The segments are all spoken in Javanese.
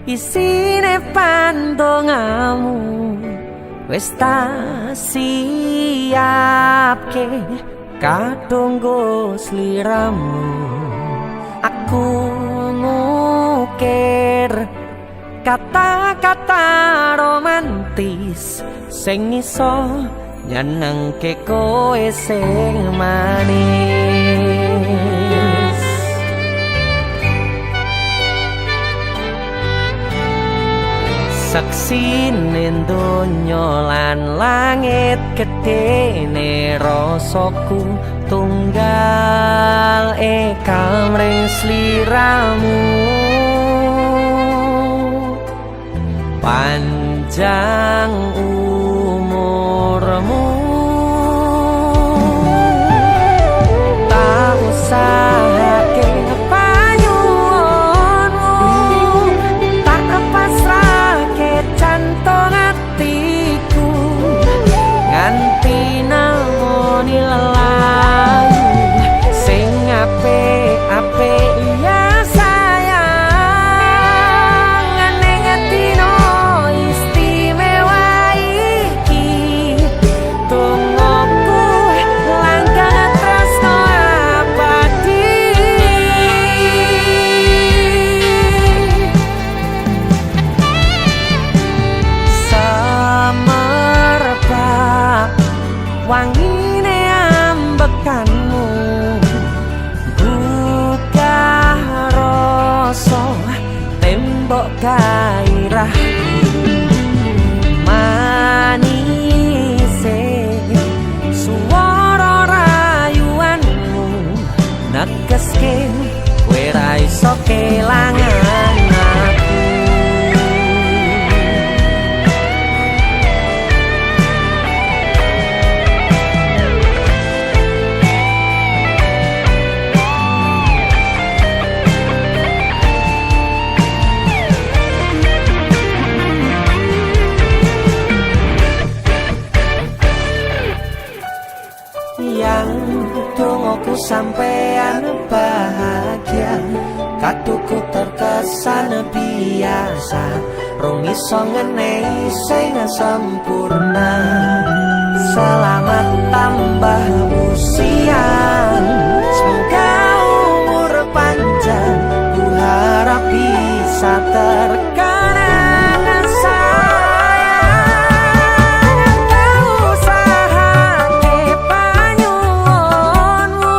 isine pandongamu wis tak siapke kadunggo sliramu. Aku ngukir kata-kata romantis sing iso nyenengke kowe sing manis. Saksine donya lan langit gedene rasaku tunggal kamring sliramu. Panjang umurmu tak usahake panyuwunmu, tak pasrahke jantung atiku nganti namoni lelayu sing apik-apik ya sayang. Ning dino istimewa iki tungguku langkah tresno abadi. Semerbak wangine ambekanmu buka rasa tembok gairah manise suara rayuanmu negeske kowe ra iso kelangan aku. Yang dongoku sampean bahagia, kaduku terkesan biasa, rong iso ngenehi sing sempurna. Selamat tambah usia, semoga umur panjang, ku harap bisa terkenang sayang. Tak usahake panyuwunmu,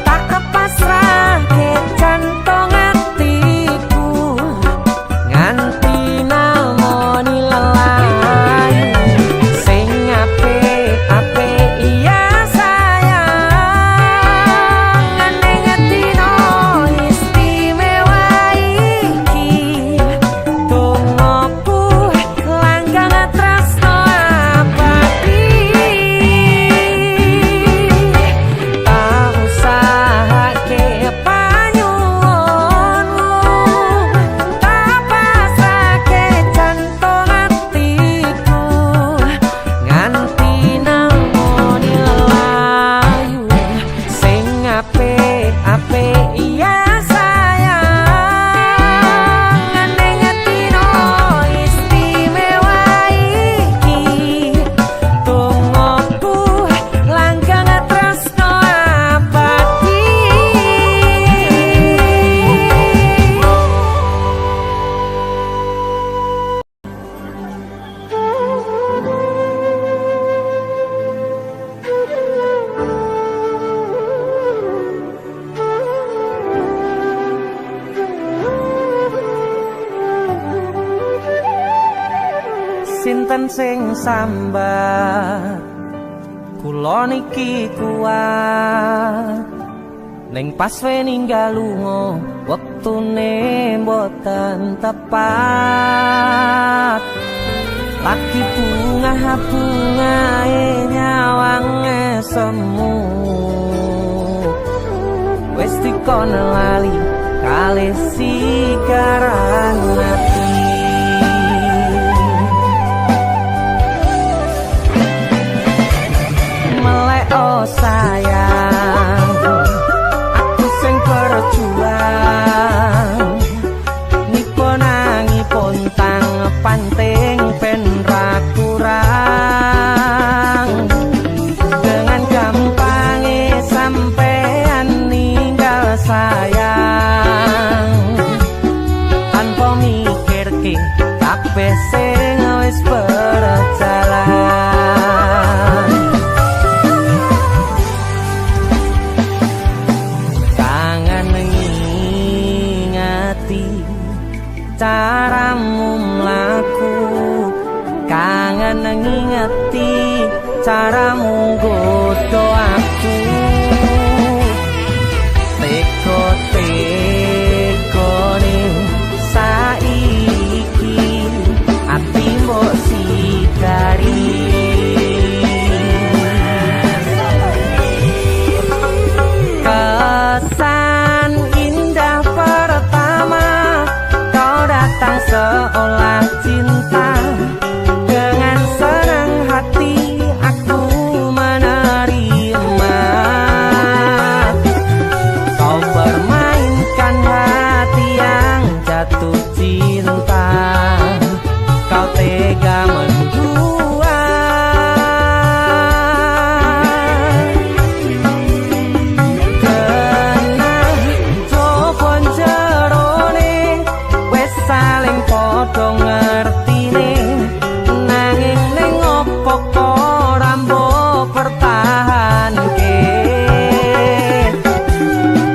tak pasrahke jantung atiku nganti namoni lelayu sing apik-apik ya sayang. Ning dino istimewa iki tungguku langkah tresno abadi. Tak usahake panyuwunmu, tak pasrahke jantung atiku nganti namoni lelayu sing apik-apik ya sayang. Ning dino istimewa iki tungguku langkah tresno abadi. Sinten sing sambat kula niki kuat, ning pas we ninggal lunga wektune mboten tepat. Lagi bunga-bungae nyawange semu wis dikon lali kalih sikaran ati. Melek oh sayang, aku sing berjuang nipo caramu nggodha aku teko-tekone saiki ati mbok sikari kesan indah pertama kau datang seolah cinta dengan senang hati aku menerima kau permainkan hati yang jatuh cinta kau tega mendua kena jopon jerone wes saling podo ngertine nanging ning opo ora mbok pertahanke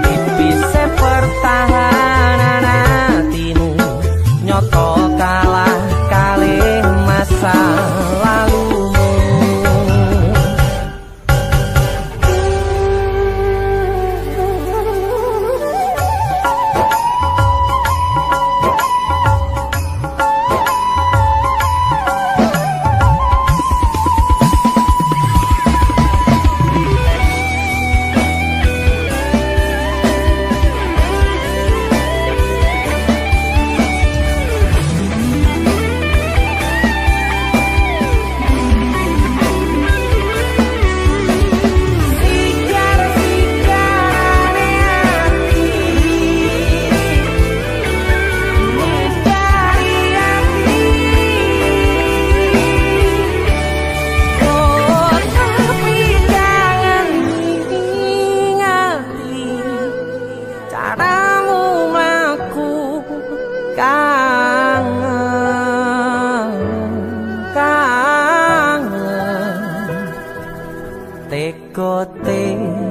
tipise pertahanan hatimu nyoto kalah kalih masa lalumu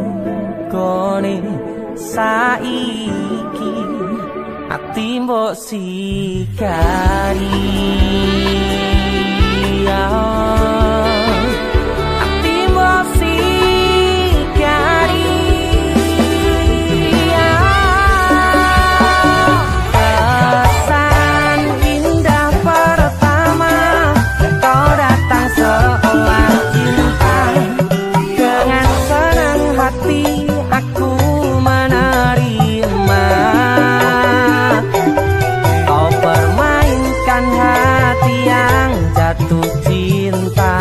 teko-tekone saiki ati mbok sikari ati mbok sikari kesan indah pertama kau datang seolah cinta dengan senang hati aku menerima kau permainkan hati yang jatuh cinta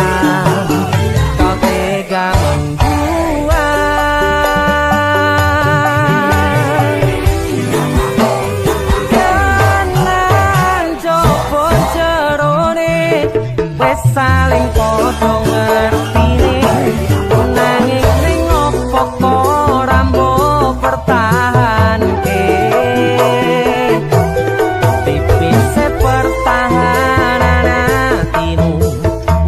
kau tega membuat kenan jopon jerone wes saling podo ngertine nanging ning opo ora mbok pertahanke tipise pertahanan hatimu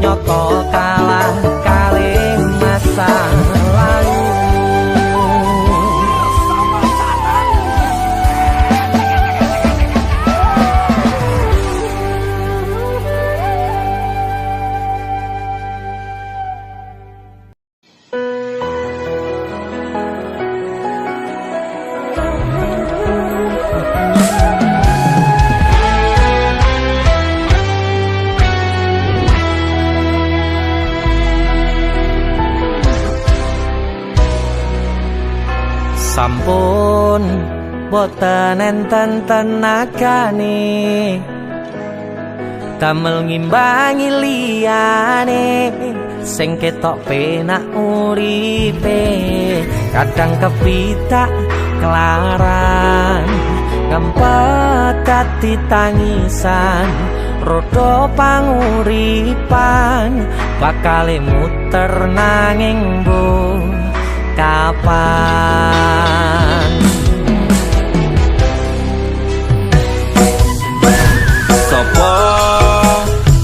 nyoto kalah kalih masa lalu sampun boten enten tenagane damel ngimbangi liyane sing ketok penak uripe kadang kepitak kelaran ngempet dadi tangisan rodo panguripan bakale muter nanging mbuh kapan sapa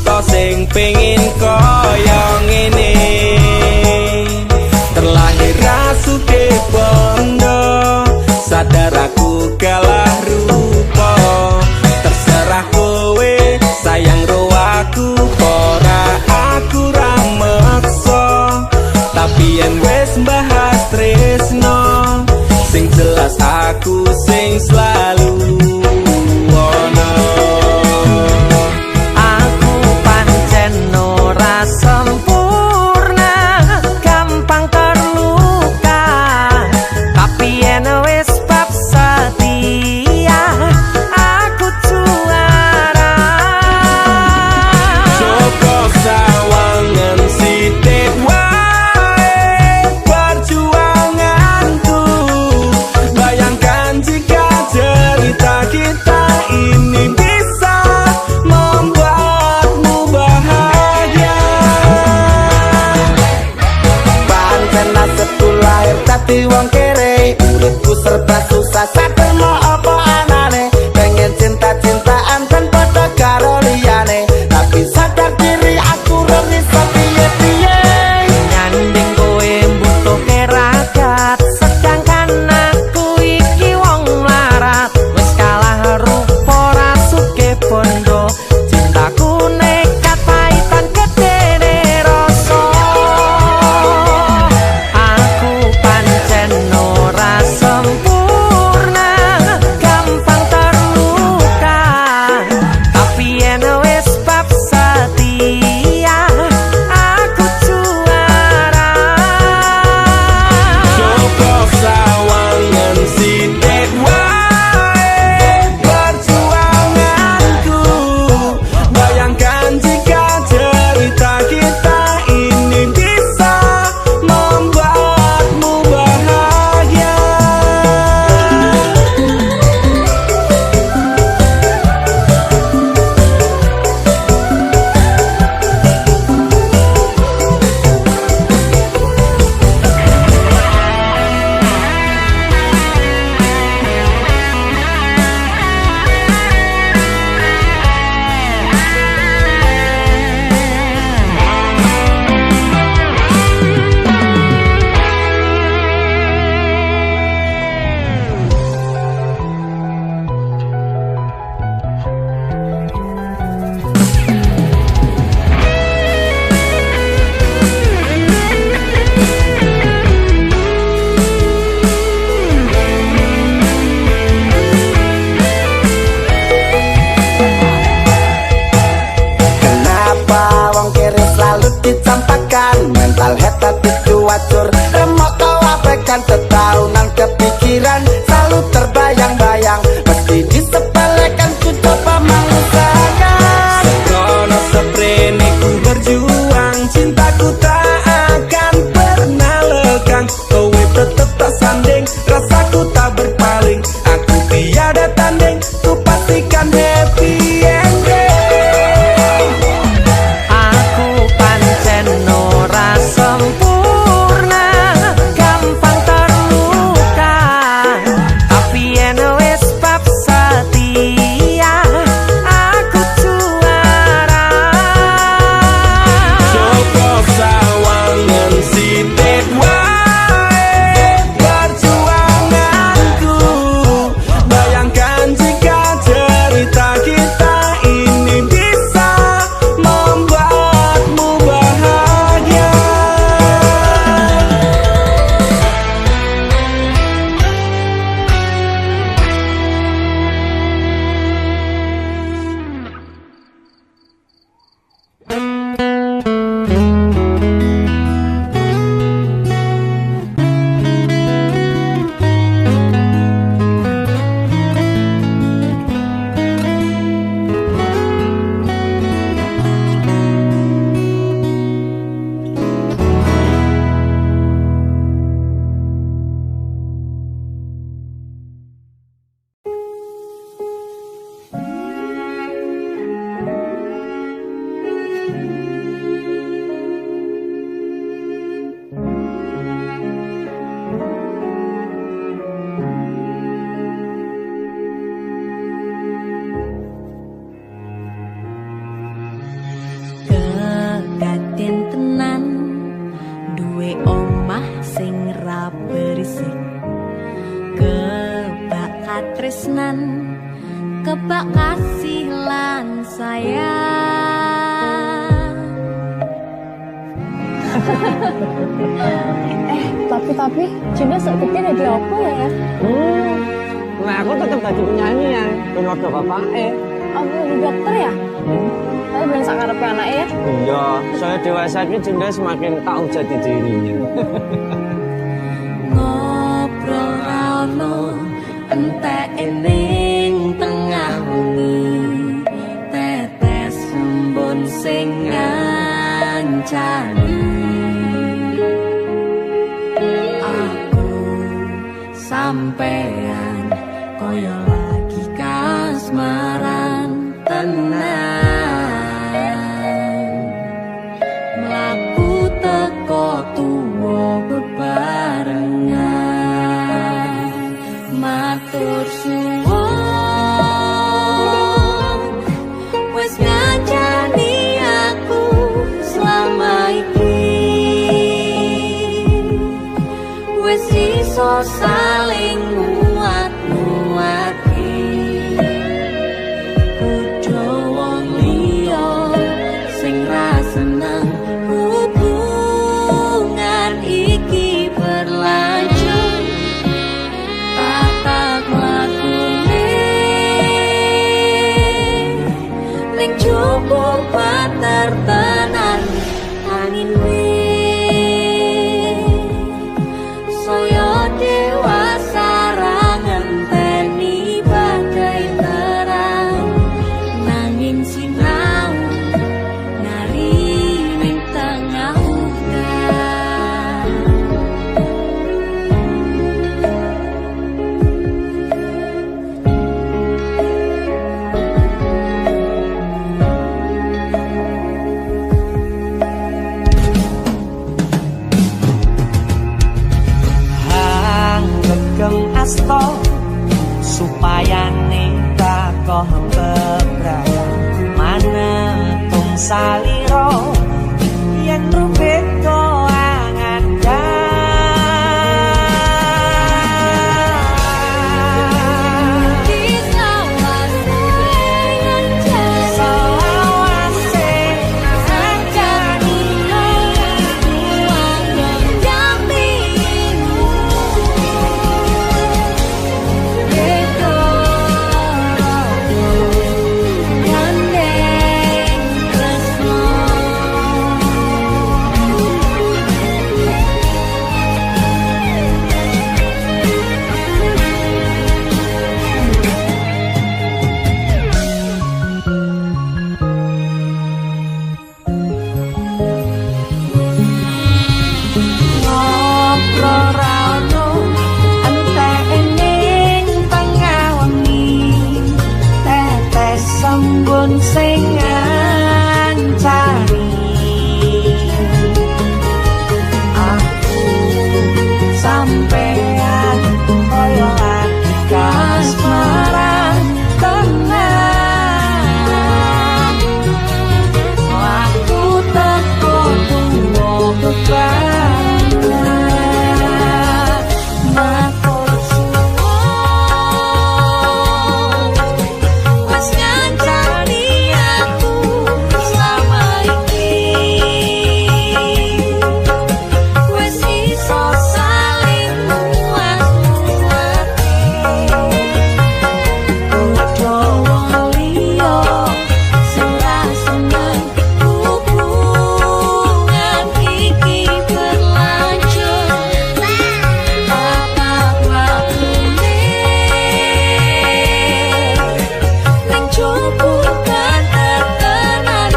to sing pengin kaya ngene terlahir rasuke bondo sadar aku kalah rupa terserah kowe sayang ro aku ora aku ra meksa Tapi yen wis bahas tresno, sing jelas aku sing selalu ono. Aku pancen ora sempurna, gampang terluka. Tapi yen wis bab setia, aku juara. Joko sawangan sithik wae perjuanganku. Bayangkan jika cerita kita ini bisa membuatmu bahagia. Pancen nasibku lahir dadi wong kere, uripku serba susah sadar mau apa anane. Pengen cinta-cintaan dan padha karo liyane, tapi sadar diri aku ora iso piye-piye. Nyanding kowe mbutuhke ragat, sedangkan aku iki wong mlarat. Wis kalah rupa rasuke bondo, cintaku nekat paitan gedene rasa. Aku pancen ora sempurna, gampang terluka. Tapi yen wis bab setia, aku juara. Joko sawangan sithik wae perjuanganku. Bayangkan jika cerita kita ini bisa membuatmu bahagia. Kenapa wong kere selalu dicampakkan? Mental head tapi cuacur, remok kau abaikan. Setaunan kepikiran selalu terbayang-bayang, mesti disepelekan ku coba mengusahakan. Krono seprene ku berjuang, cintaku tak akan pernah lekang. Kowe tetep tak sanding, rasaku tak berpaling. Aku tiada tanding, ku pastikan happy ending. Aku pancen ora sempurna, gampang terluka. Tapi yen wis bab setia, aku juara. Joko sawangan sithik wae perjuanganku. Bayangkan jika cerita kita ini bisa membuatmu bahagia. katresnan kebak kasih lan sayang Tapi Jinda sekecil jadi apa ya? Nah aku tetap jadi penyanyi ya, ben waktu bapak Apa jadi dokter ya? Tapi belum sakarepe anaknya ya? Iya, saya dewasa ini Jinda semakin tahu jati dirinya. Ngobrol rano entek ening tengah wengi tetes embun sing ngancani aku sampean koyo lagi kasmaran tenan mlaku teko tuwa bebarengan matur suwun wis ngancani aku selama iki wis iso saling nguat-nguati kudu wong liya sing ra seneng hubungan iki berlanjut tak mlakune ning cukup pater tenan angin saya dewasa ra ngenteni badai terang nanging sinau nari ning tengah udan Gem asto supaya nikah koh bebraya manetung saliro yen rubik koangan sing ngancani aku sampean koyo lagi kasmaran tenan aku teko tuwa bebarengan matur suwun wis ngancani aku selama iki wis iso saling nguat-nguati kudu wong liya sing ra seneng hubungan iki berlanjut apa wakune ning cukup kan tertenan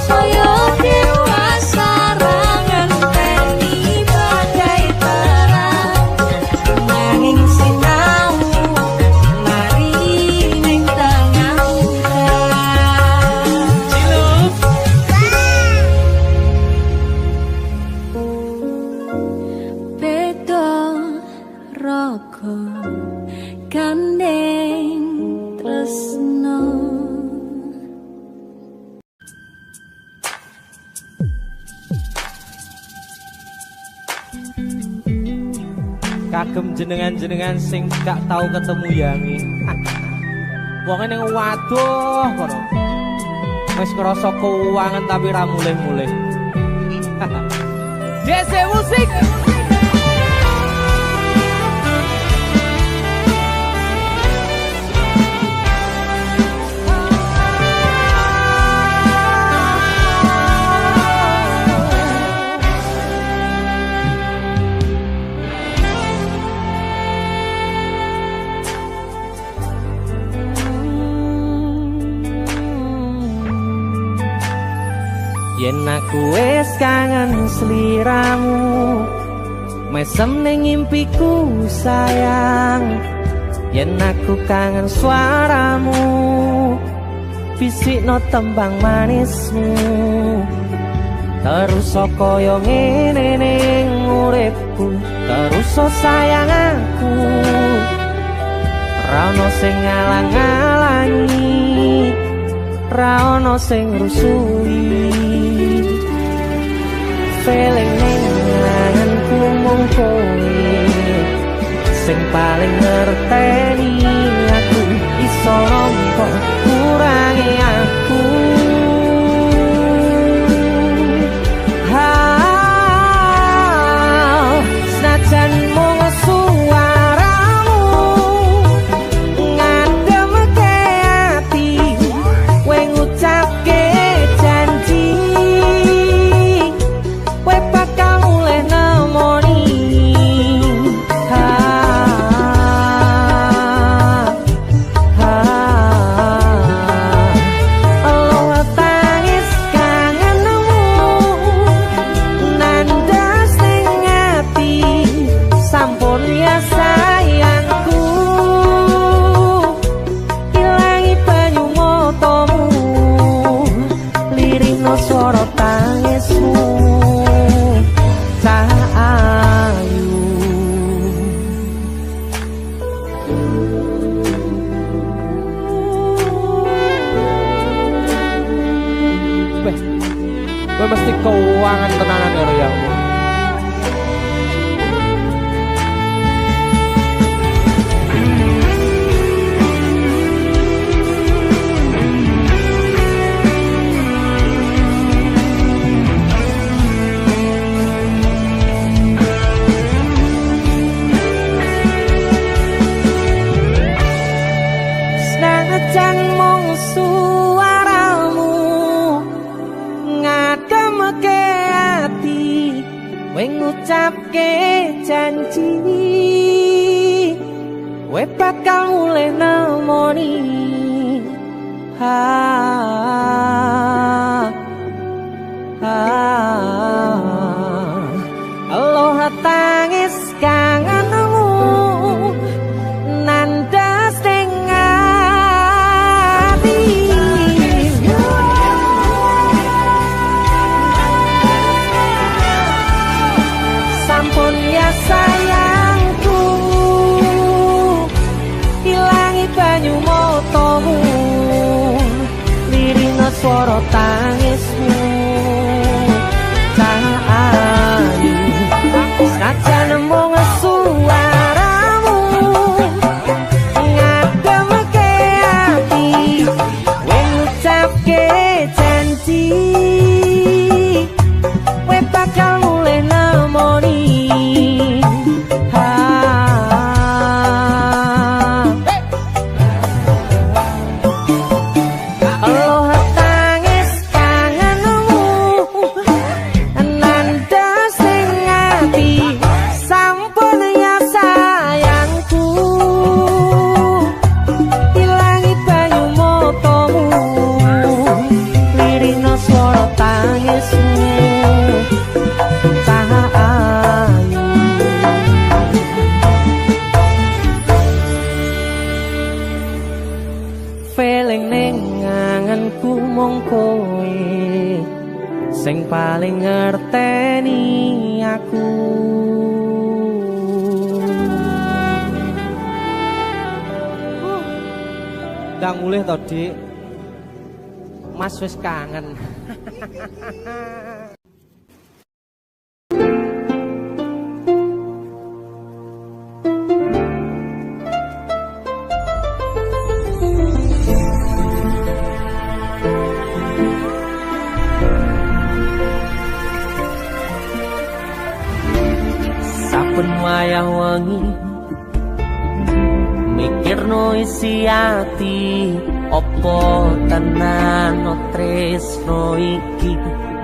saya dewasa ra ngenteni badai terang nanging sinau mari ning tengah udan beda raga gandeng tresno kagem jenengan-jenengan sing gak tau ketemu yangi wong ning waduh kono Wis ngerasa keuangan tapi ra mulih-mulih. DC Musik. Yen aku wis kangen sliramu, mesem ning impiku sayang. Yen aku kangen suaramu, bisikno tembang manismu. Terus kaya ngene ning uripku, terus sayang aku. Ra ono sing ngalang-alangi, ra ono sing rusui. Feeling ning anganku mung kowe sing paling ngerteni aku. Iso kok kurangi aku. Senajan mung suaramu ngademke ati, kowe ngucapke janji kowe bakal mulih nemoni. Allah tangis kangenmu nandas ning ati, sampun ya sayangku. Ilangi banyu matamu, lirihno swara tangismu. Ayu gue mesti keuangan tenanan ya Royangmu. Senajan mung suaramu ngademke ati, kowe ngucapke janji kowe bakal mulih nemoni. Allah tangis kangenmu nandas ning ati, sampun ya sayangku. Ilangi banyu matamu, lirihno swara tangismu. Ayu senajan mung suaramu ngademke ati, kowe ngucapke janji kowe bakal mulih nemoni. Allah tangis kangenmu nandas ning ati, sampun ya sayangku. Ilangi banyu matamu, lirihno swara tangismu. Ayu feeling ning anganku mung kowe sing paling ngerteni aku. Ndang mulih to, Dik. Mas wis kangen. wayah wengi mikirno isi ati opo tenan tresno iki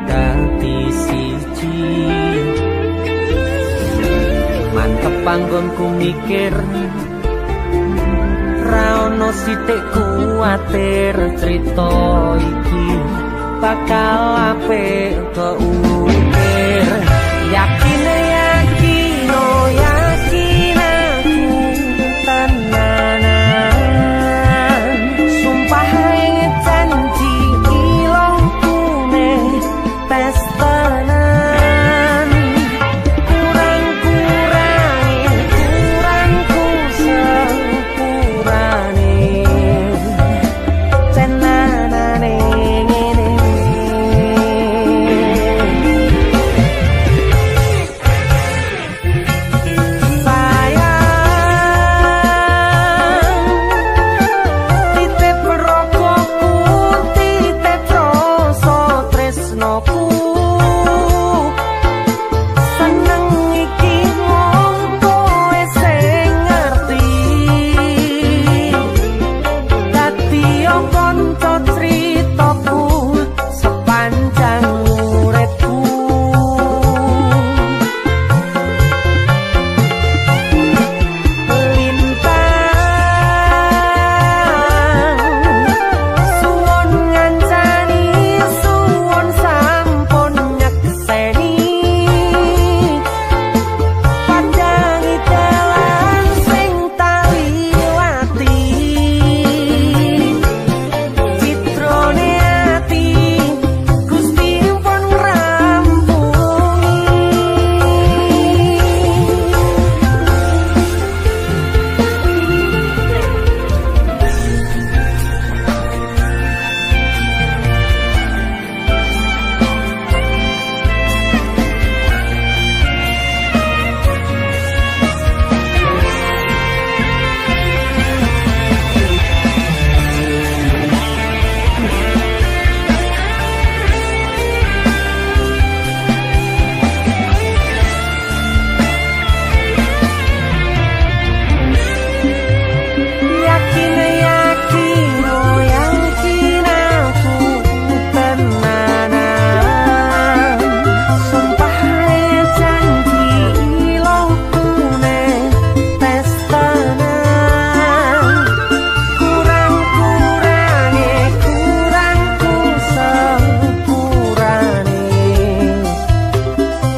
dadi siji mantep panggonku mikir ra ono sithik kuwatir crita iki bakal apik keukir yakin yakin oh yakin aku tenanan sumpah ing janji ilongku ne pestanan kurangku sepurane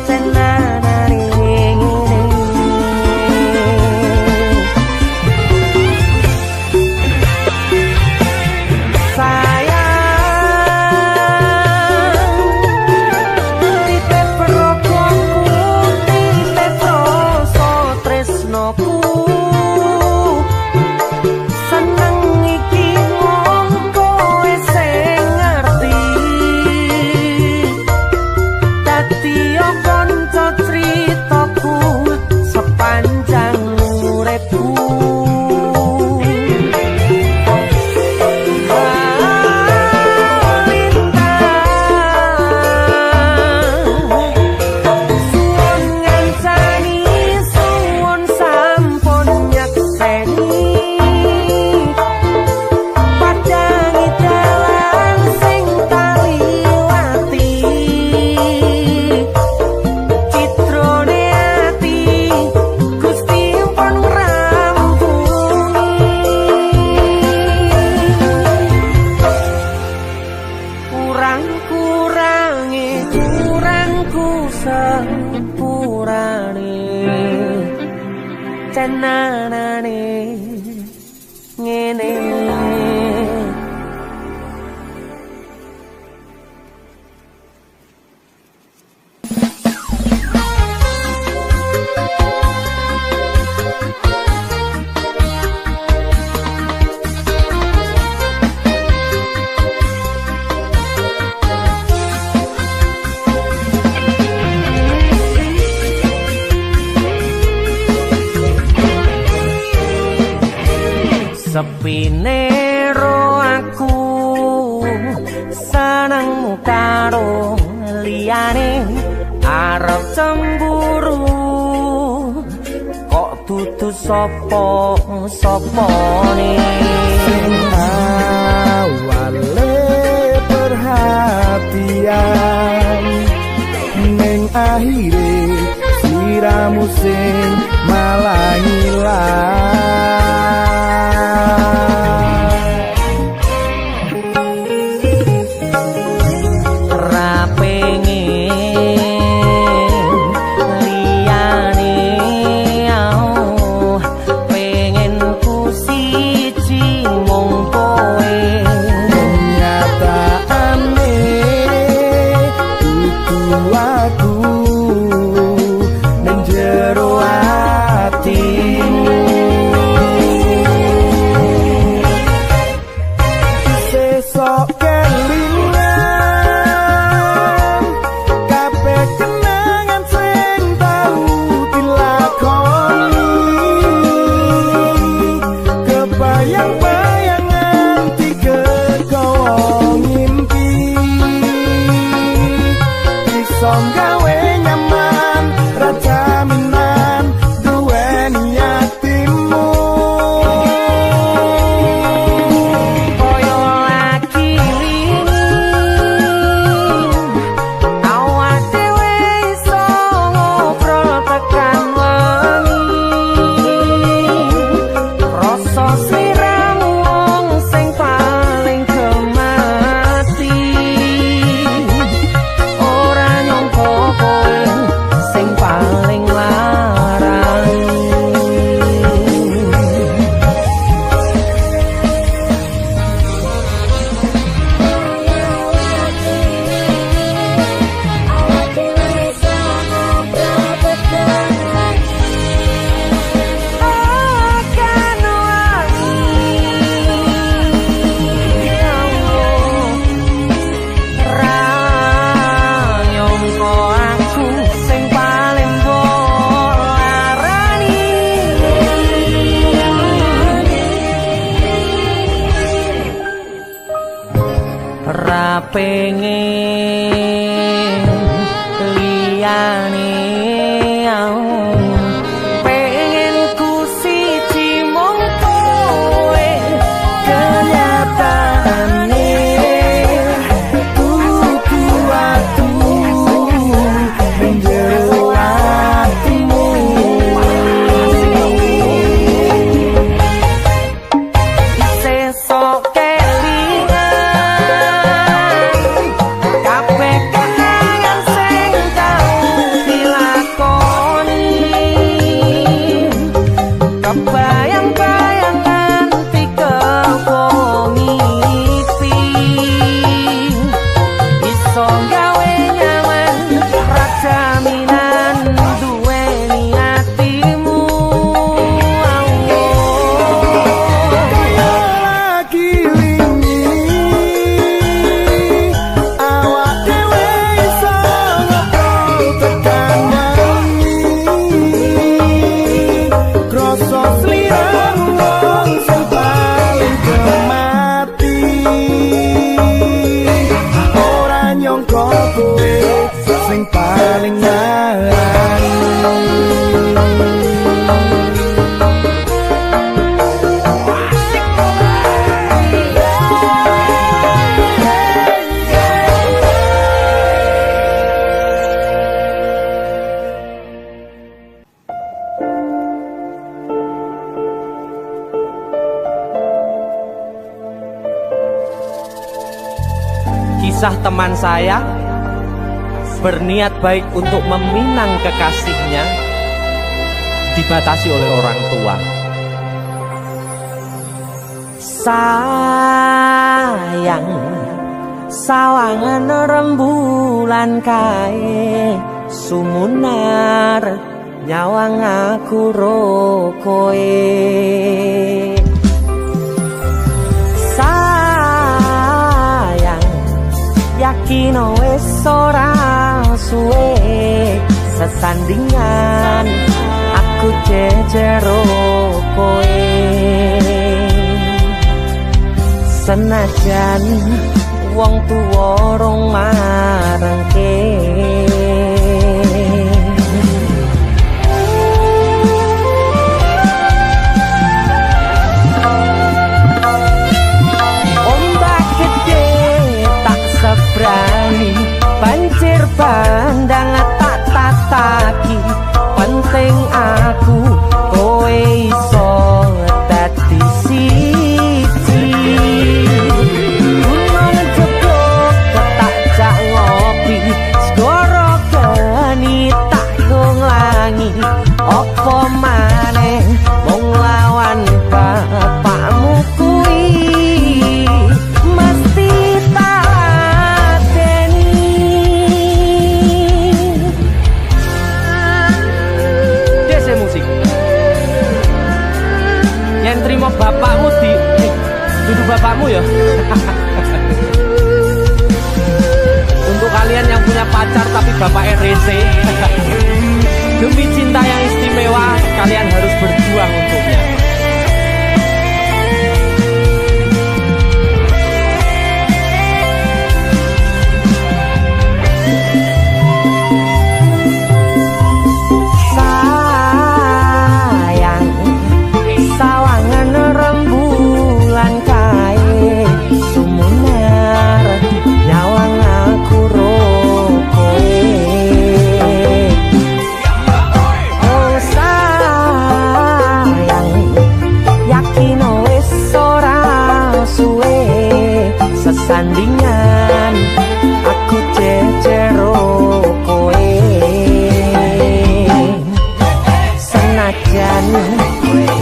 tenanane ngene tenanane ngene. Sepine ro aku seneng karo liyane arep cemburu dudu sapa-sapane awale perhatian ning akhire sliramu sing malah ngilang ra pengen liyane pengen ku siji mung kowe kenyataane dudu aku ning jero atimu sesok kelingan kabeh kenangan sing tau dilakoni kebayang-bayangan tiga kau ngimpi iso gawe nyaman rajaminan duweni atimu koyo lagi wingi awak dhewe iso ngobrol tekan wengi rasa sliramu wong sing paling gemati ora nyangka kowe sing paling larang akan ra nyangka aku sing paling mbok larani ra pengen liyane pengen ku siji mung kowe kenyataane dudu aku ning jero atimu sesok kelingan kabeh kenangan sing tau dilakoni kebayang-bayangan tiga ngipi iso gawe nyaman rajaminan duweni atimu lagi wingi awak dhewe iso ngobrol tekan wengi krasa sliramu wong sing paling gemati ora nyangka kowe sing paling larang kisah teman saya berniat baik untuk meminang kekasihnya dibatasi oleh orang tua. Sayang, sawangan rembulan kae sumunar nyawang aku ro koe. Sayang, yakin wis ora suwe sesandingan aku jejero koe. Senajan wong tuwa rong marengke gani banjir bandang tak tataki penting aku kowe iso dadi siji gunung jeblok tak jak ngopi segoro gani tak nglangi apa maneh wong lawan bapakmu kuwi mesti tak lateni dese musik yang terima bapakmu di duduk bapakmu ya. Untuk kalian yang punya pacar tapi bapaknya rese demi cinta yang istimewa, kalian harus berjuang untuknya. Sayang, sawangan rembulan kae sumunar nyawang aku rokoe. Sesandingan aku cecero kowe senajan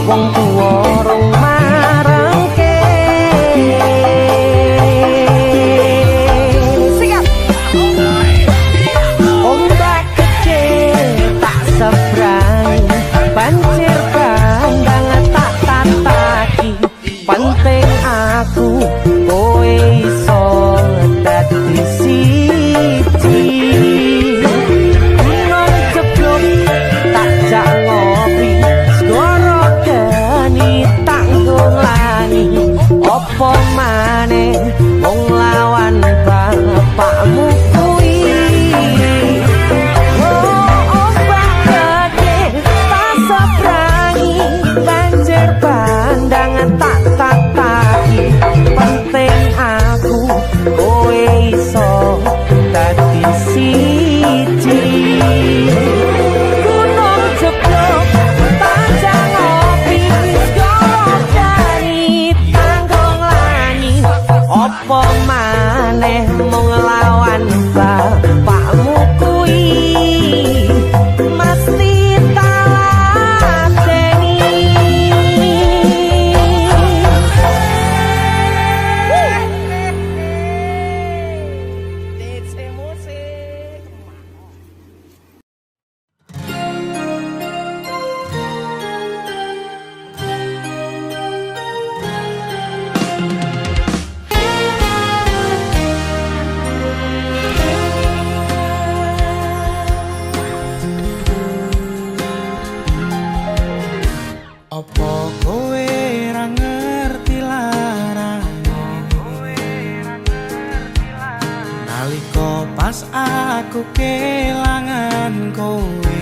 wong tuwa rong marengke siap ombak kecil tak seberang banjir bandang tak tataki penting aku kowe iso dadi siji gunung jeblok tak jak ngopi segoro gani tak nglangi apa maneh wong lawan bapakmu kuwi ombak gede tak seberangi banjir bandang tak tataki penting aku kowe iso dadi siji gunung jeblok tak jak ngopi segoro gani tanggung langi apa maneh mung lawan bapakmu kuwi mesti tak lateni. Apa kowe ra ngerti larane nalika pas aku kelangan kowe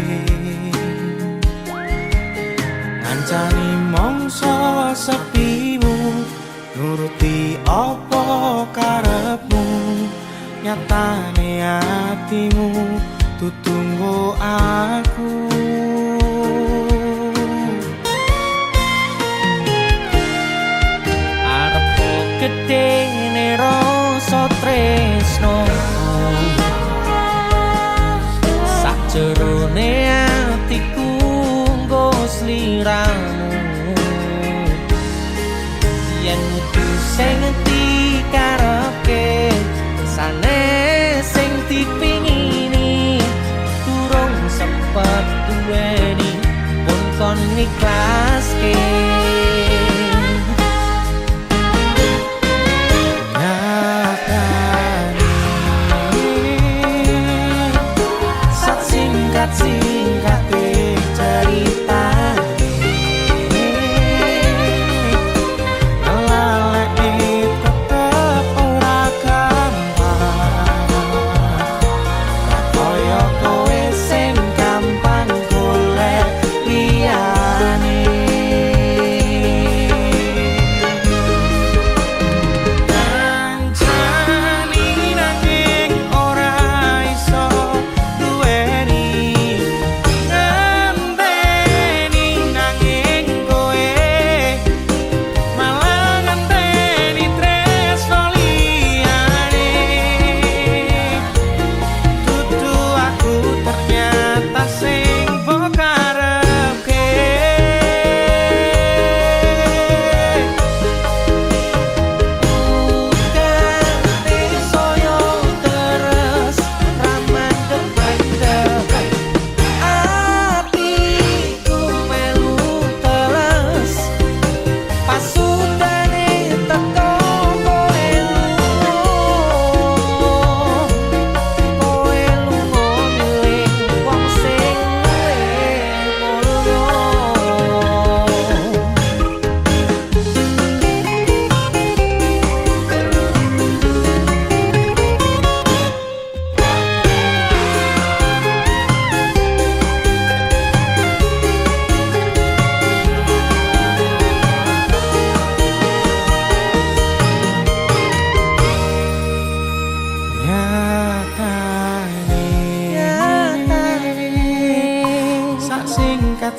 ngancani mongso sepimu nuruti apa karepmu nyatane atimu tutunggu aku gedene rasa tresno sajerone atiku nggo sliramu yen kudu sing dikarepke sanes sing dipingini durung sempet duweni pun kon ikhlaske.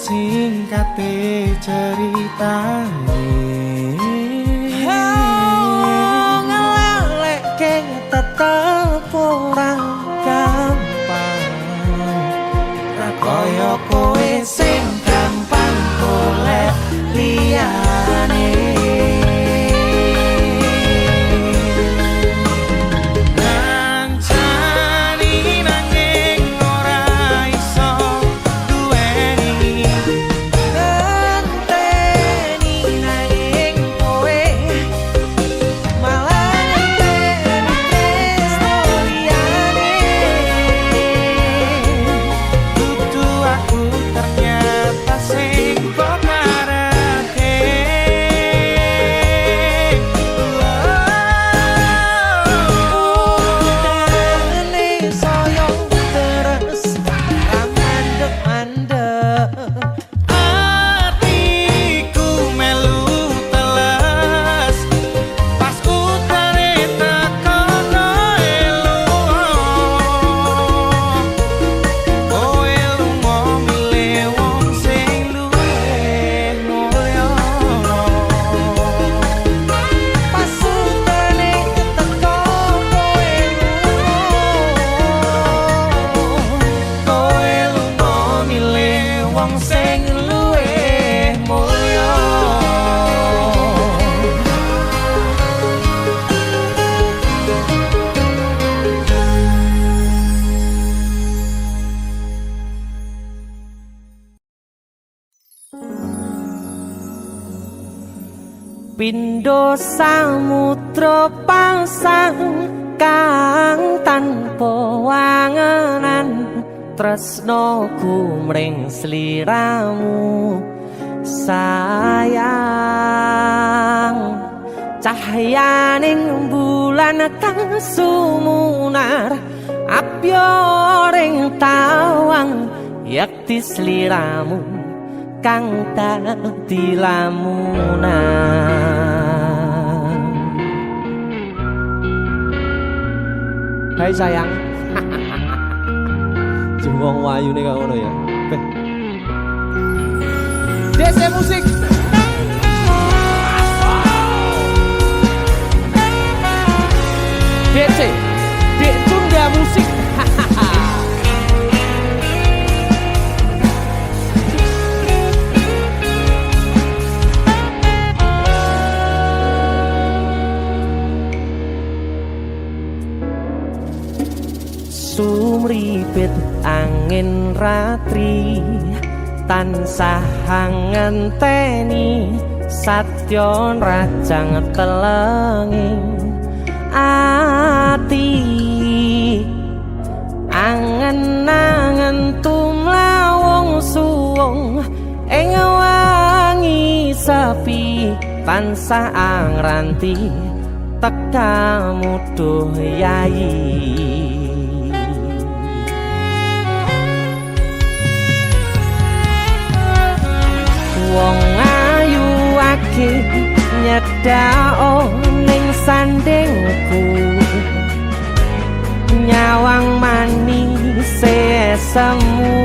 singkate ceritane ngelalekke tetep ora gampang ra kaya kowe sing gampang golek liyane Pindho samudra pasang kang tanpa wangenan tresnaku mring sliramu sayang cahyaning bulan kang sumunar apyoring tawang yakti sliramu kang dadi lamunan. Hai sayang. Jengwong wayune kok ngono ya. DC musik. DC. Dek Tunda musik. Sumripit angin ratri tansah ngenteni satya rajang telenging ati angen-angen tumlawung suwung ing wangi sepi tansah angranti tekamu duh yayi wong ayu akeh nyedhak ning sandingku nyawang manis semu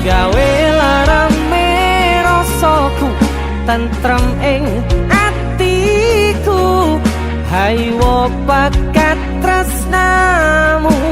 gawe larame rasaku tentrem ing atiku haywo bakat tresnamu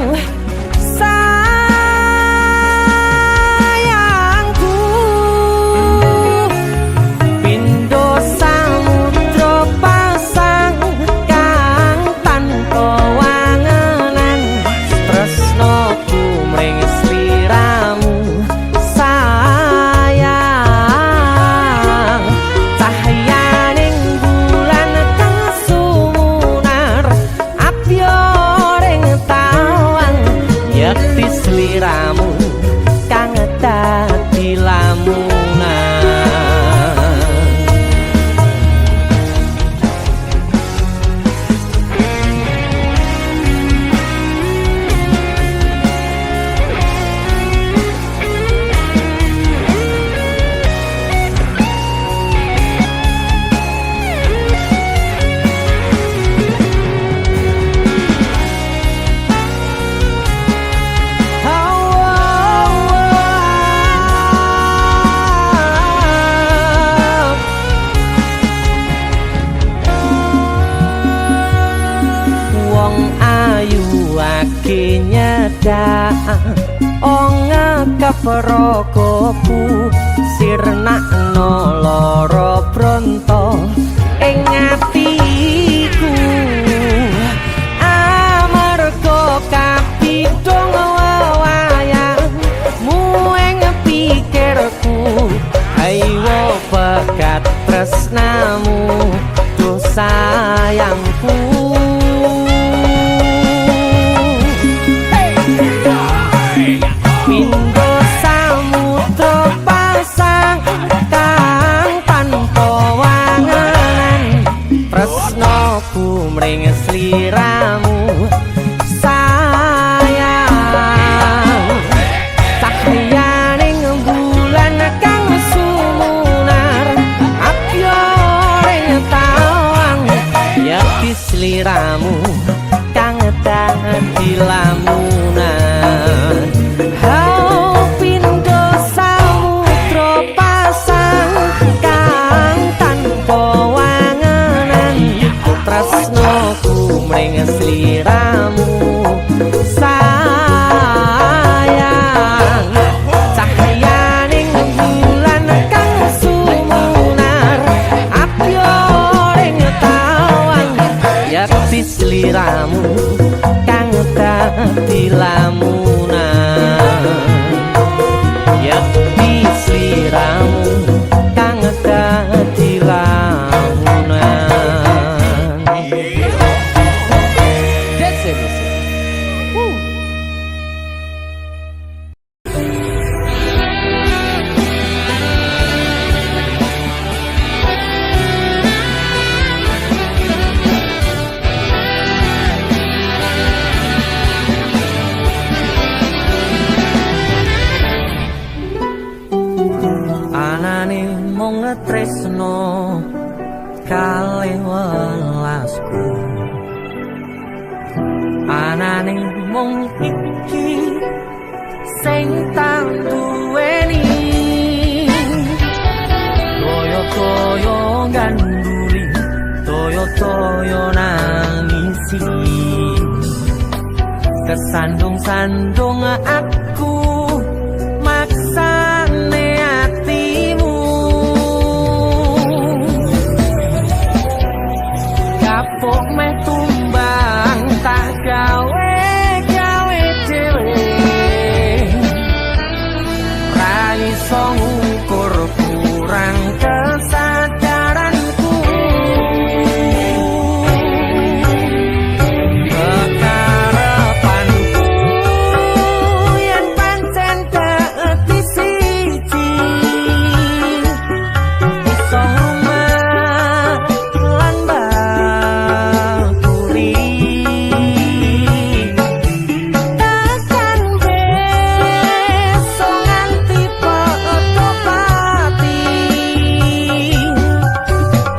nglayuake nyedak onga kaperokoku sirnakno lara bronto ing atiku amarga kapidhong wayangmu ing pikirku ayo pekat tresnamu duh sayangku Pindho samudra pasang kang tanpa wanganan tresnaku mring sliramu sayang cahyaning bulan kang sumunar apyoring tawang yakti sliramu kang dadi lamunan pindho samudra pasang kang tanpa wanganan tresnaku mring sliramu sayang cahyaning bulan kang sumunar apyoring tawang yakti sliramu kang dadi lamunan yakti sliramu kang dadi lamunan anane mung tresno kalih welasku anane mung iki sing tak duweni toyo-toyo ganduli toyo-toyo nangisi kesandung-sandung aku maksane atimu kapok meh tumbang tak gawe dhewe ra iso ngukur kurang kesadaranku kekarepanku yen pancen dadi siji iso lan bakuri takkan besok nganti padha pati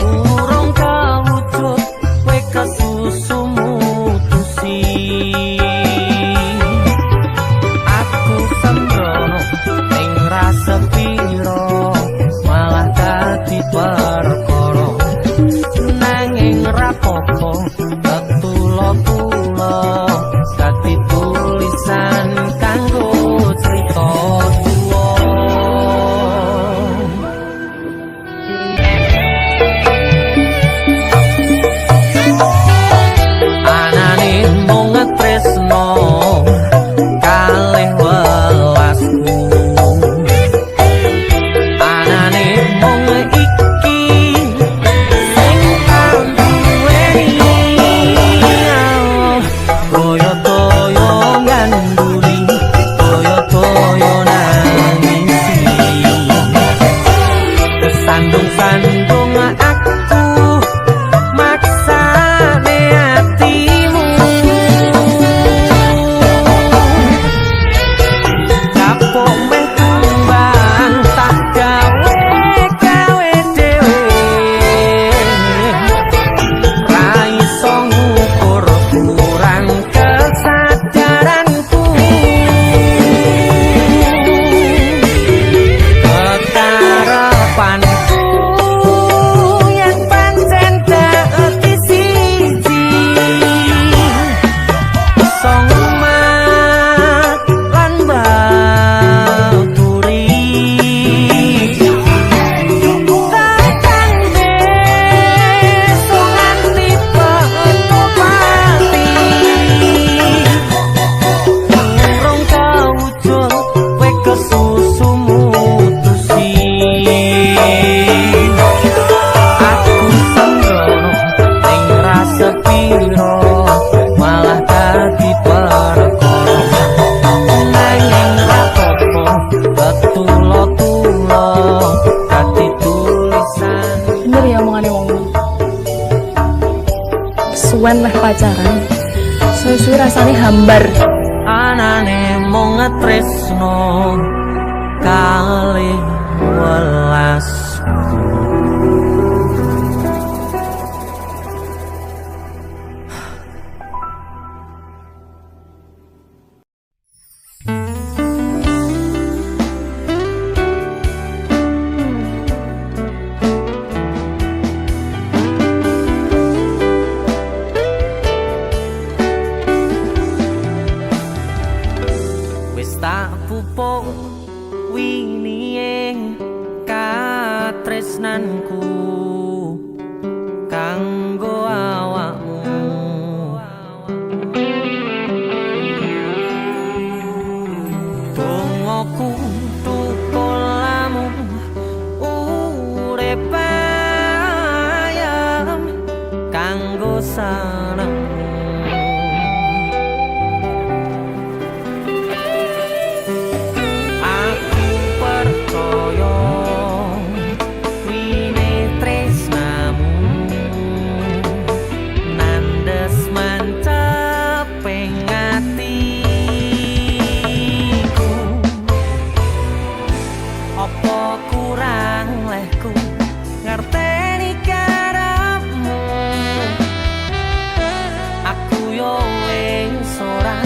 urung kawujud kowe kesusu mutusi aku sembrono ning rasa piro malah dadi perkara nanging rapopo tetulo-tulo dadi tulisan kanggo crita tuwa anane mung tresno kalih welasku anane mung iki sing tak duweni toyo-toyo ganduli toyo-toyo nangisi kesandung-sandung aku maksane atimu kapok meh tumbang tak gawe dhewe ra iso ngukur kurang suwi rasane hambar. Anane mung ngetresno kali welas. Wis tak pupuk winine katresnanku kanggo awakmu. Dongoku tukulamu urip ayam kanggo sanengmu. Aku percaya wine tresnamu nandes manceping atiku. Apa kurang lehku ngerteni karepmu. Aku yo wis ora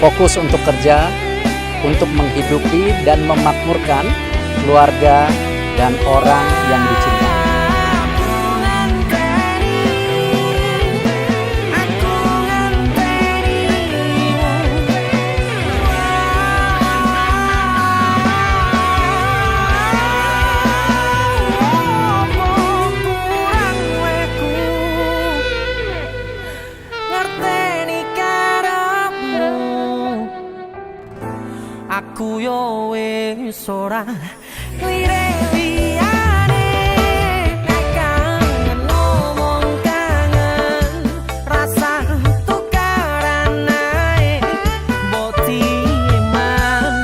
fokus untuk kerja, untuk menghidupi dan memakmurkan keluarga dan orang yang dicintai. Aku yo wis ora lirik liyane, nek kangen ngomong kangen, rasa tukaran ae, mbok eman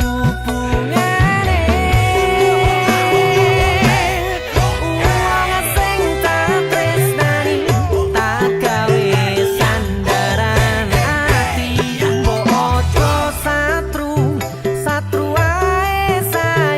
hubungane. Wong sing tak tresnani tak gawe sandaran ati, mbok ojo satru ae sayangku.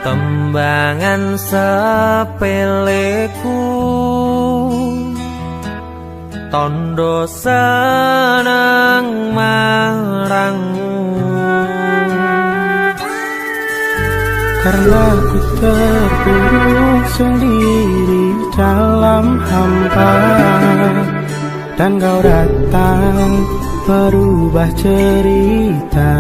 tembangan sepeleku, tondo seneng marangmu. Karena ku terpuruk sendiri dalam hampa, dan kau datang merubah cerita.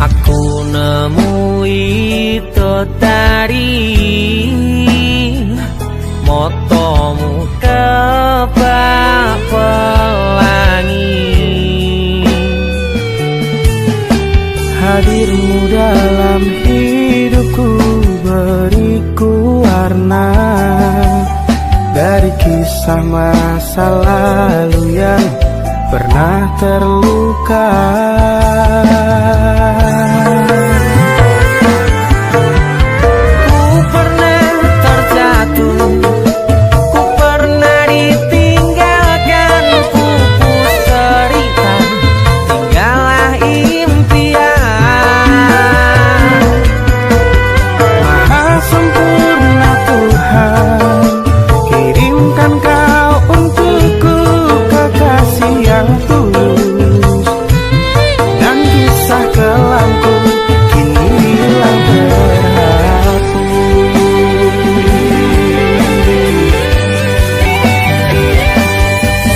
Aku nemui tadi motomu kebak pelangi. Hadirmu dalam hidupku beriku warna dari kisah masa lalu yang pernah terluka. Ku pernah terjatuh, ku pernah ditinggalkan, pupus cerita, tinggallah impian. Maha sempurna Tuhan, kirimkan kau untukku kekasih yang tulus, dan kisah kelamku kini hilang terhapus.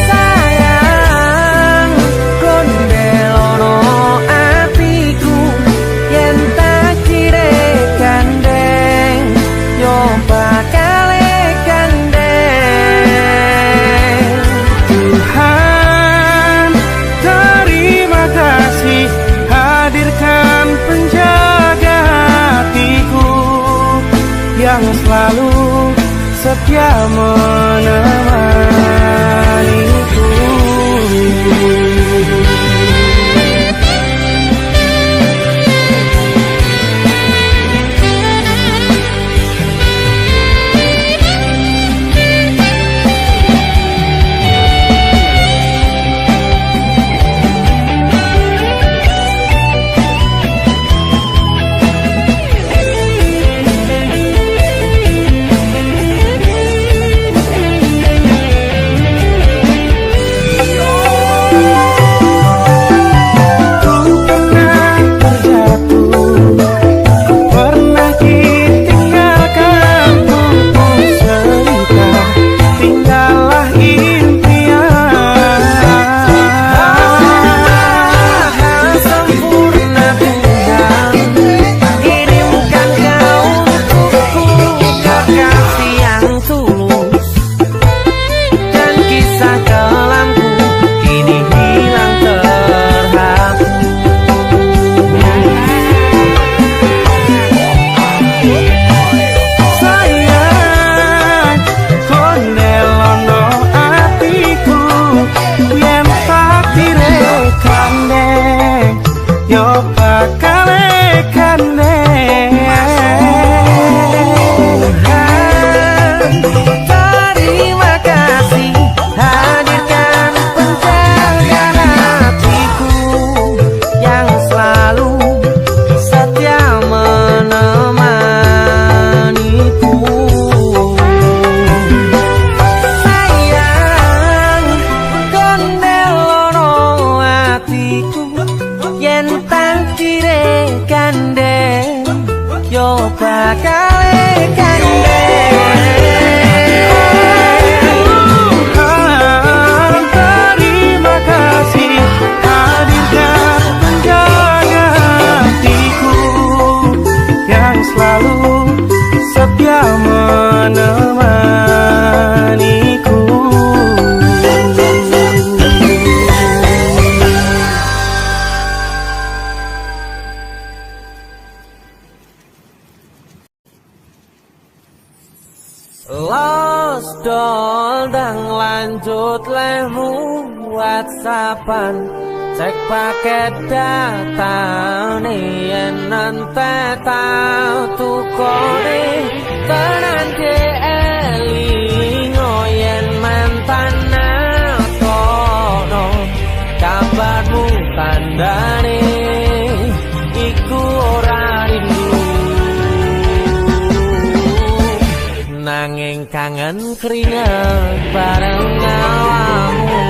Sayang, kondelono atiku, yen tak kire gandeng, yo bakale gandeng. Tuhan, terima kasih hadirkan penjaga hatiku yang selalu setia menemaniku. Terima kasih hadirkan penjaga hatiku yang selalu setia menemaniku. Sayang, kondelono atiku, yen tak kire gandeng, yo bakale gandeng. Terima kasih hadirkan penjaga hatiku yang selalu setia menemaniku. Los doldang lanjut lemu WhatsAppan, cek paket data nih yen nanti tau tukone tenan ke elingo yen mantan nakono kabarmu tandane iku ora rindu nanging kangen keringet bareng awakmu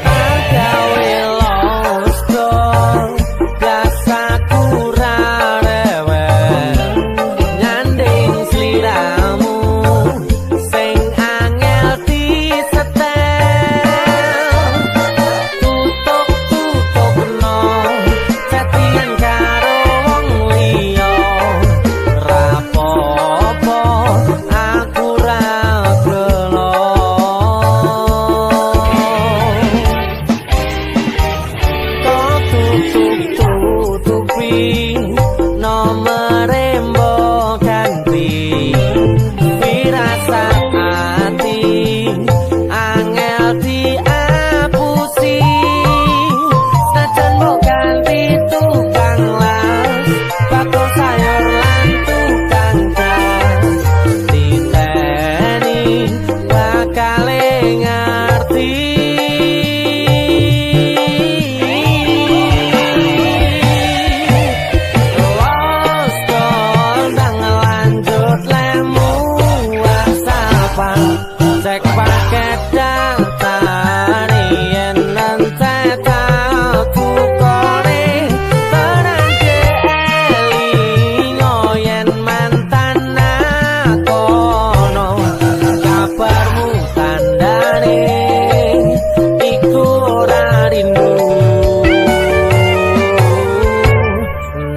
agawe losto biasa kurang rewel nyanding sliramu sing angel disetel tutup no catian karo wong liya rapopo aku ra gelo kok tutupi nomere mbok ganti firasat ati angel diapusi senajan mbok ganti tukang las bakul sayur lan tukang gas diteni bakale ngerti lost kondang lanjut lemu wasapan cek paket data yen nante tahu kore tenang elingo yen mantan nakono kabarmu tandane iku ora rindu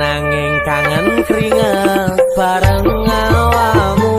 nanging kangen keringet bareng awakmu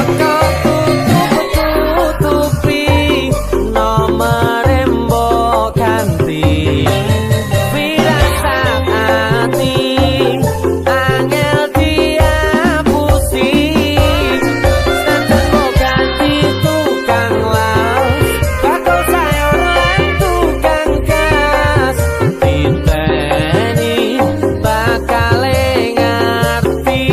Aku tutupi nomere mbok ganti firasat ati angel diapusi senajan mbok ganti tukang las bakul sayur lan tukang gas diteni bakale ngerti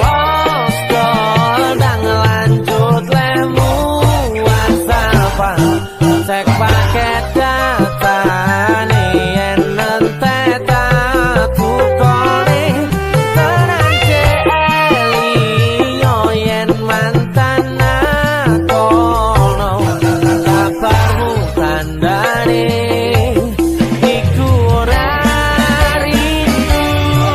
lost kondang lanjut lemu wasapan cek paket data yen nente tahu kore tenang elingo yen mantan nakono kabarmu tandane iku ora rindu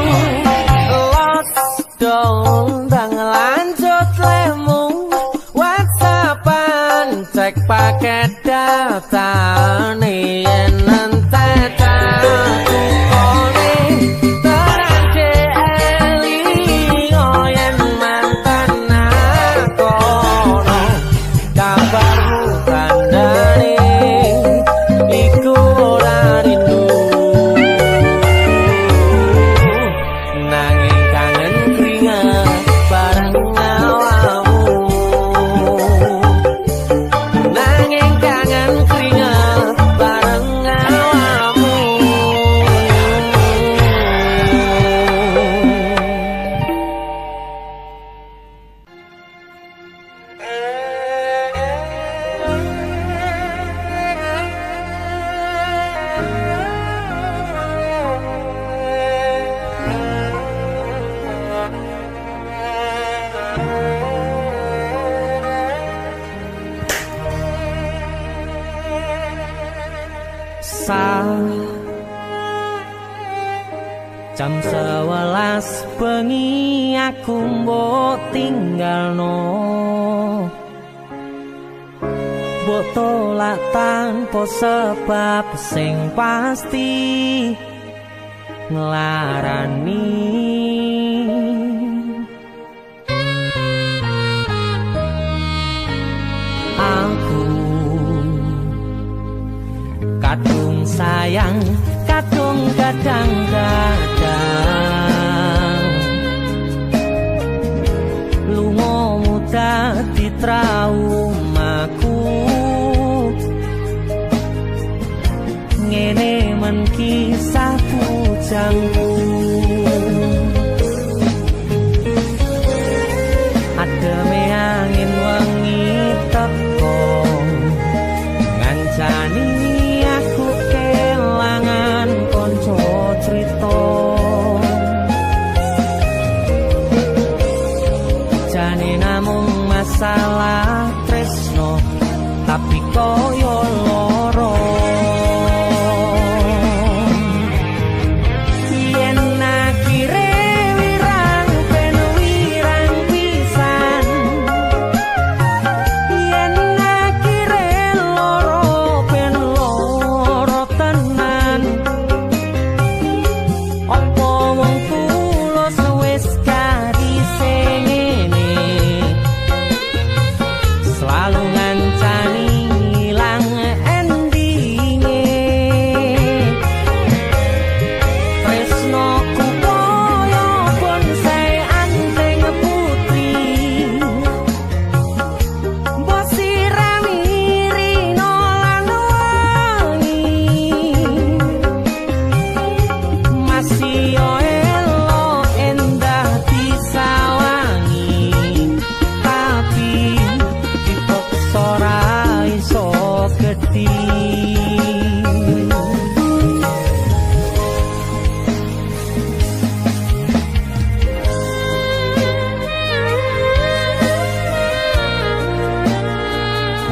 lost kondang lanjut lemu whatsappan cek paket data yen nente tahu kore tenang elingo yen mantan nakono kabarmu tandane iku ora rindu nanging kangen keringet bareng awakmu nanging kangen keringet bareng awakmu Jam 11 bengi aku mbok tinggalno, mbok tolak tanpa sebab sing pasti. nglarani aku kadung sayang kadung kadang-kadang lunga muda di traumaku ngene men kisah bujangku ademe angin wengi teko ngancani aku kelangan konco crita jane namung masalah tresno tapi koyo loro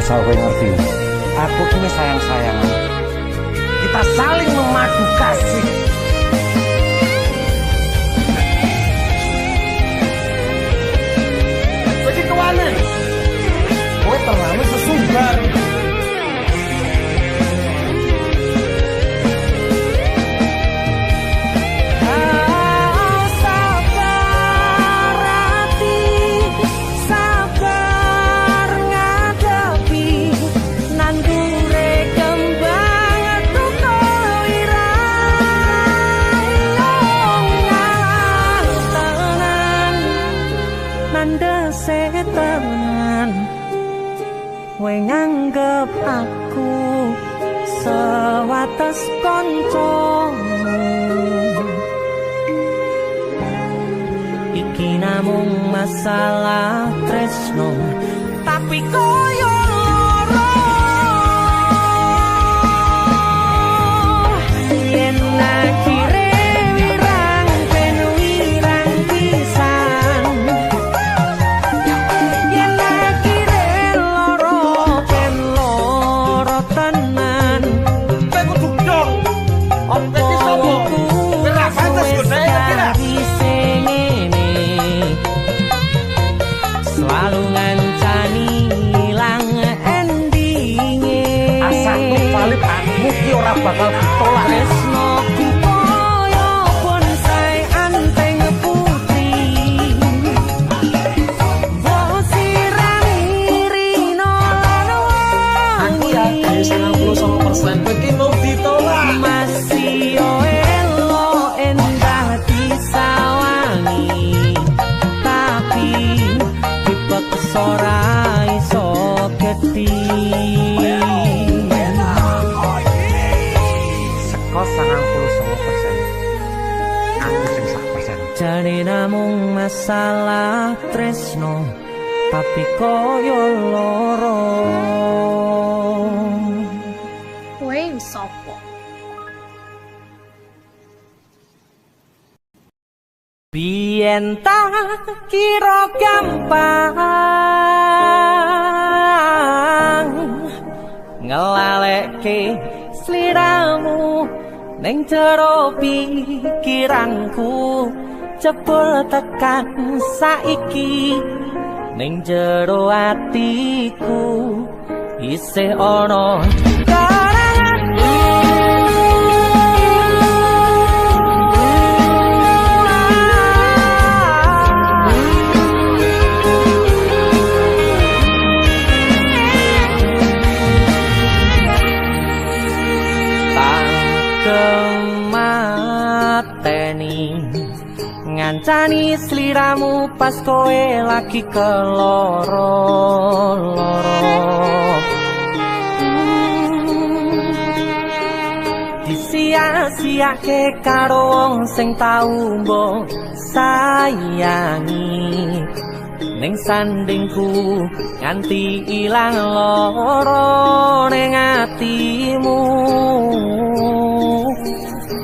Asal kowe ngerti, aku kini sayang-sayangan. Kita saling memadu kasih. Begitu aneh, kowe terlalu sesumbar. Tenan we nganggep aku sewates kancamu iki namung masalah tresno tapi koyo loro yen akhire selalu ngancani ilang endinge asal valid aku ki ora bakal ditolak tresno ku koyo bonsai anteng putri bosirami rino aku yakin 99% iki mau ditolak masih elo endah disawangi tapi ora iso geti seko 99% aku sing 100%. Jane namung masalah tresno tapi koyo loro Kowe sapa? Biyen tak kira gampang ngelalekke sliramu ning jero pikiranku jebul tekan saiki ning jero atiku isih ana sugeng mateni ngancani sliramu pas kowe lagi keloro-loro. Disia-siake karo wong sing tau mbok sayangi, ning sandingku nganti ilang loro ning atimu,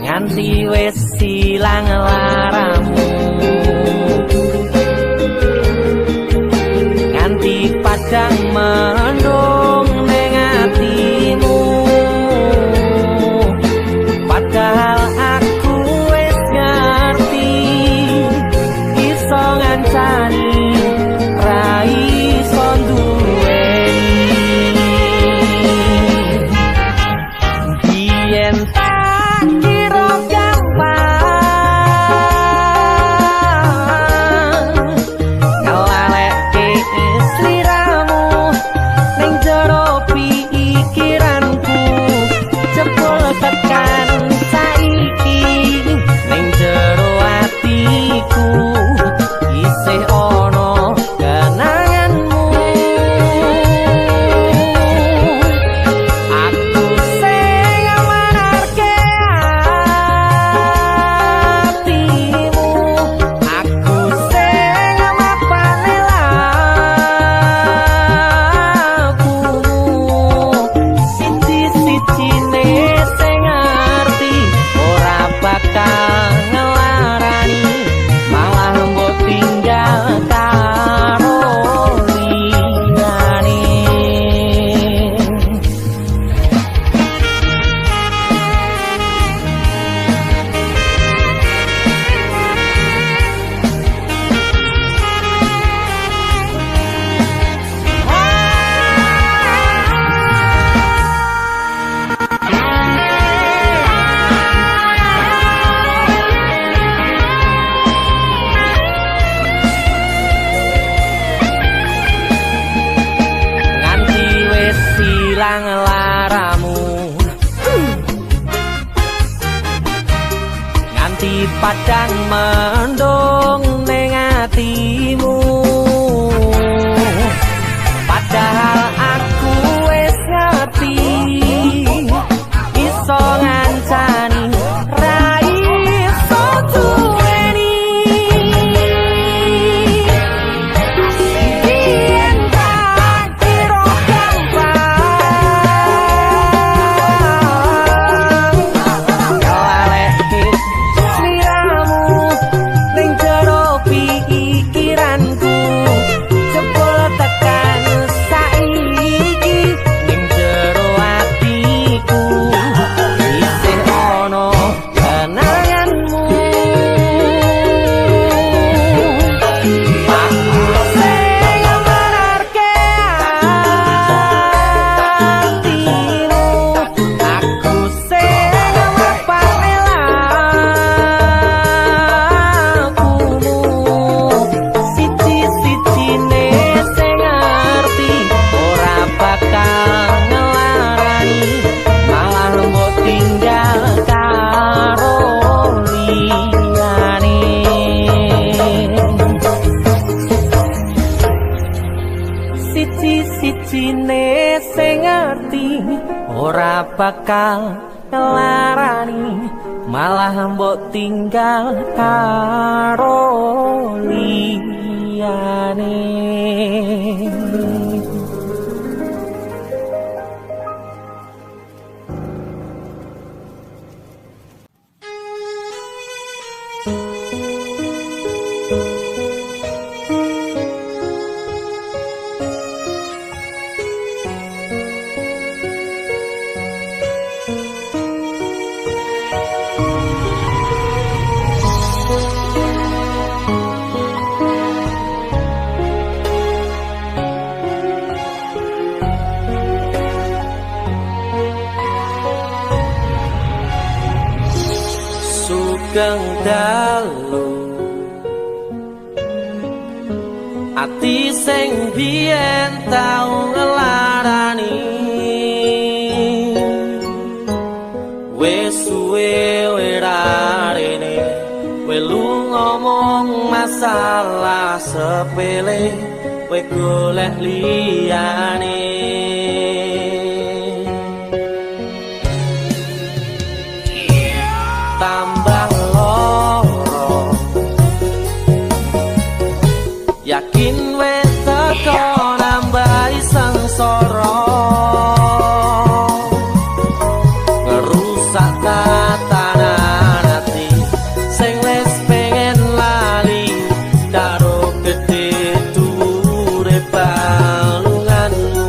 nganti wis ilang laramu, nganti padang mendung ning atimu. Padahal aku wis ngerti iso ngancani ra iso duweni. Biyen tak kira gampang ngelalekke sliramu ning jero pikiranku, jebul tekan saiki ning jero atiku isih ana kenanganmu. Aku sing manarke atimu, aku sing mapane lakumu, siji-sijine sing ngerti ora bakal ngelarani, malah mbok tinggal karo liyane. Nganti wis ilang laramu, nganti padang mendung ning atimu. Padahal aku wis ngerti iso ngancani ra iso duweni. Biyen tak kira gampang ngelalekke sliramu ning jero pikiranku, jebul tekan saiki ning jero atiku isih ana kenanganmu. Aku sing manarke atimu, aku sing mapane lakumu, siji-sijine sing ngerti ora bakal ngelarani, malah mbok tinggal karo liyane. Siji-sijine sing ngerti ora bakal ngelarani, malah mbok tinggal karo liyane. Sugeng dalu ati sing biyen tau ngelarani wis duwe werarene kowe lu ngomong masalah sepele kowe golek liyane tambah loro yakin wis teko nambahi sengsara ngerusak tatanan ati sing wis pengen lali karo gedhe dhuwure balunganmu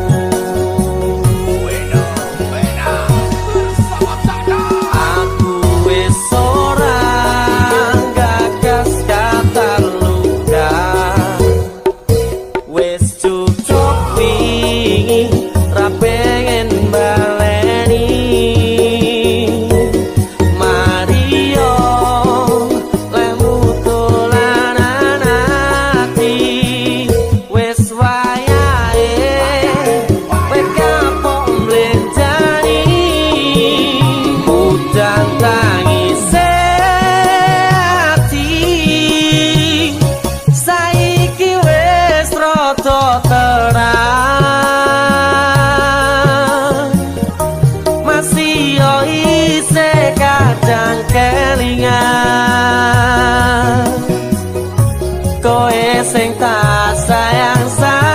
aku wis ora gagas kata luka wis cukup wingi ra pengen baleni Mario lemu dolanan ati wis wayahe kowe kapok mlenjani udan tangise ati saiki wis rada terang masih yo isih kadang kelingan kowe sing tak sayang-sayang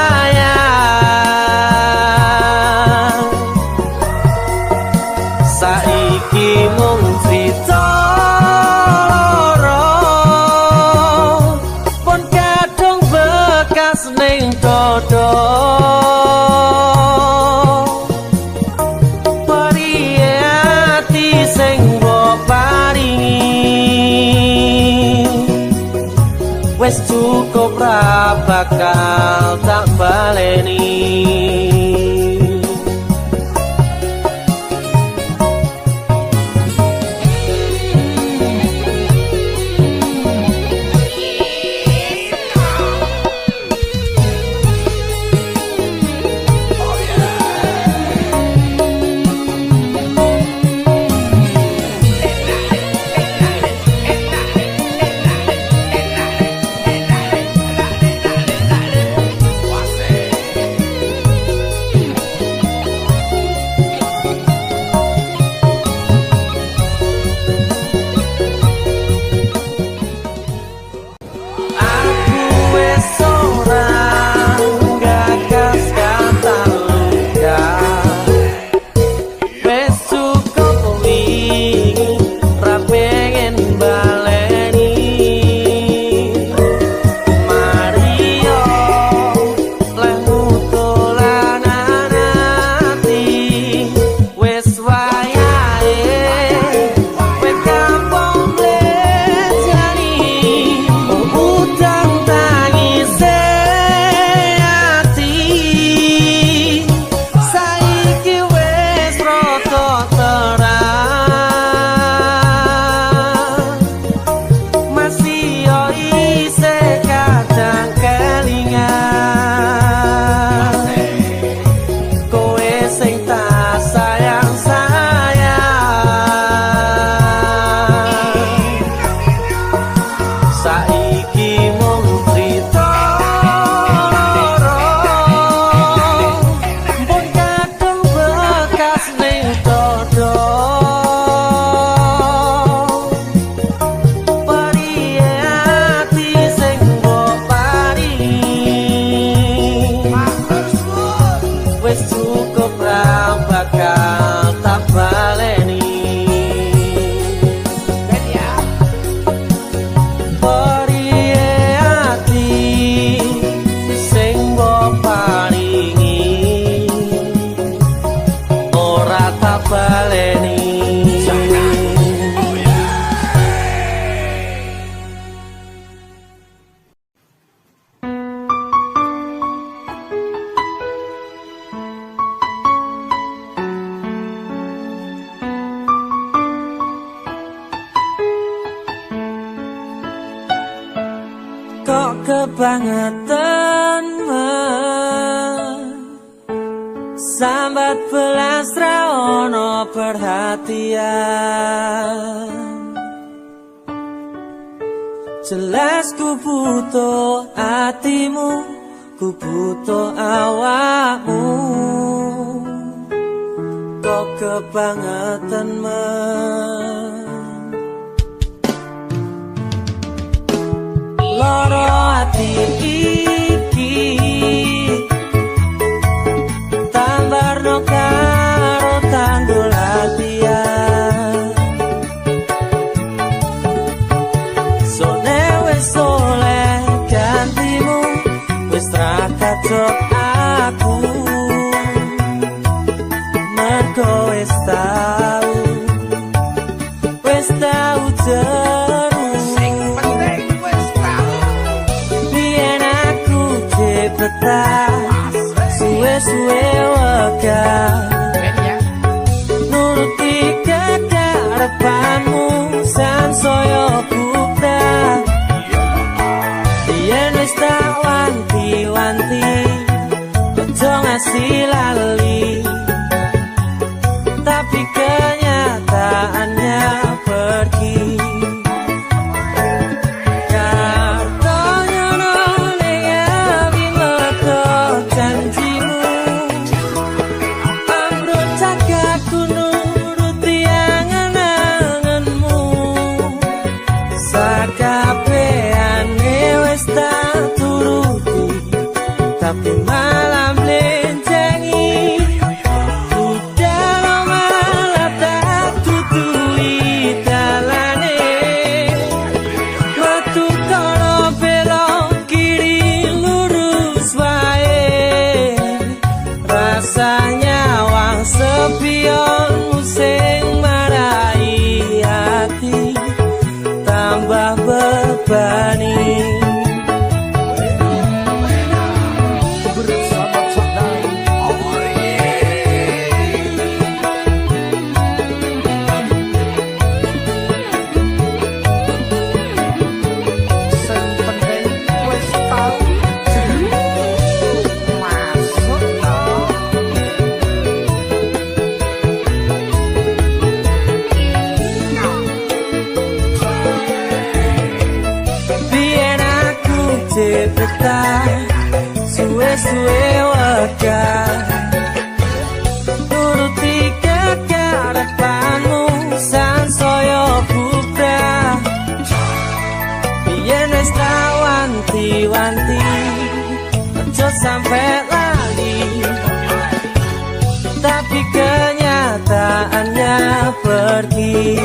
saiki mung crita loro pun kadung bekas ning dodo periye ati sing mbok paringi wis cukup ra bakal tak baleni kebangetan sambat belas ra ono perhatian. Jelas ku butuh hatimu, ku butuh awakmu. Kok kebangetan men loro hati iki tambarno karo tanggul latihan. Sone wis oleh gantimu, wis ra kacok aku. Mergo wis tau jeru. Sing penting wis tau. Biyen aku cepetan, suwe-suwe wegah. Nuruti kekarepanmu sansaya bubrah. Biyen wis tak wanti-wanti, ojo ngasih lali. Tapi kenyataannya pergi. Kartonya nolnya bimoko janjimu, ambruk cagaku nuruti angan-anganmu. Sakabehane wis tak turuti, tapi malam lencengi. Sepionmu sing marai hati tambah bebani. Cepetan, suwe-suwe wegah. Nuruti kekarepanmu sansaya bubrah. Biyen wis tak wanti-wanti, ojo sampe lali. Tapi kenyataannya pergi.